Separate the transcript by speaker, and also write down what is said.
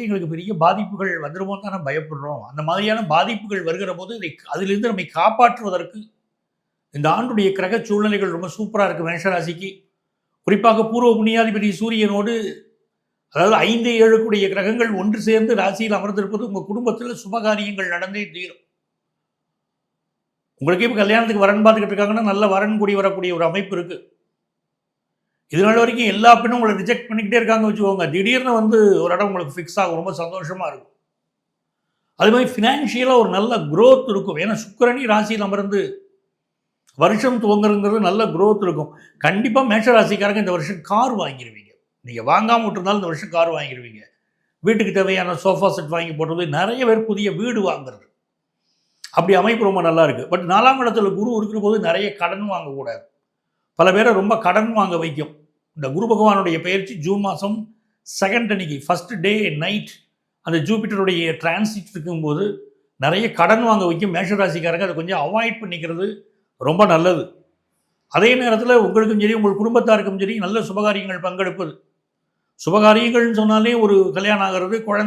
Speaker 1: எங்களுக்கு பெரிய பாதிப்புகள் வந்துருமோன்னு தானே பயப்படுறோம். அந்த மாதிரியான பாதிப்புகள் வருகிற போது, அதிலிருந்து நம்மை காப்பாற்றுவதற்கு இந்த ஆண்டுடைய கிரக சூழ்நிலைகள் ரொம்ப சூப்பரா இருக்கு மேஷ ராசிக்கு. குறிப்பாக பூர்வ புண்ணியாதிபதி சூரியனோடு அதாவது 5, 7 கூடிய கிரகங்கள் ஒன்று சேர்ந்து ராசியில் அமர்ந்திருப்பது உங்க குடும்பத்தில் சுபகாரியங்கள் நடந்தே தீரும். உங்களுக்கே இப்போ கல்யாணத்துக்கு வரன் பார்த்துக்கிட்டு இருக்காங்கன்னா, நல்ல வரன் கூடி வரக்கூடிய ஒரு அமைப்பு இருக்கு. இது நாள் வரைக்கும் எல்லா பெண்ணும் உங்களை ரிஜெக்ட் பண்ணிக்கிட்டே இருக்காங்க வச்சுக்கோங்க. திடீர்னு வந்து ஒரு இடம் உங்களுக்கு ஃபிக்ஸ் ஆகும். ரொம்ப சந்தோஷமா இருக்கும். அது மாதிரி ஃபினான்ஷியலாக ஒரு நல்ல க்ரோத் இருக்கும். ஏன்னா சுக்கிரனே ராசியில் அமர்ந்து வருஷம் துவங்குறதுங்கிறது நல்ல க்ரோத் இருக்கும். கண்டிப்பாக மேஷ ராசிக்காரங்க இந்த வருஷம் கார் வாங்கிடுவீங்க. நீங்கள் வாங்காமல் விட்டுருந்தாலும் இந்த வருஷம் கார் வாங்கிடுவீங்க. வீட்டுக்கு தேவையான சோஃபா செட் வாங்கி போடுறது, நிறைய பேர் புதிய வீடு வாங்குறது, அப்படி அமைப்பு ரொம்ப நல்லா இருக்குது. பட் 4ஆம் இடத்துல குரு இருக்கிற போது நிறைய கடன் வாங்கக்கூடாது. பல பேரை ரொம்ப கடன் வாங்க வைக்கும். இந்த குரு பகவானுடைய பயிற்சி ஜூன் மாதம் 2 அன்னைக்கு ஃபஸ்ட் டே நைட் அந்த ஜூபிட்டருடைய டிரான்சிட் இருக்கும்போது நிறைய கடன் வாங்க வைக்கும். மேஷராசிக்காரங்க அதை கொஞ்சம் அவாய்ட் பண்ணிக்கிறது ரொம்ப நல்லது. அதே நேரத்தில் உங்களுக்கும் சரி உங்கள் குடும்பத்தாருக்கும் சரி நல்ல சுபகாரியங்கள் பங்கெடுப்பது. சுபகாரியங்கள்னு சொன்னாலே ஒரு கல்யாணம் ஆகிறது, குழந்தை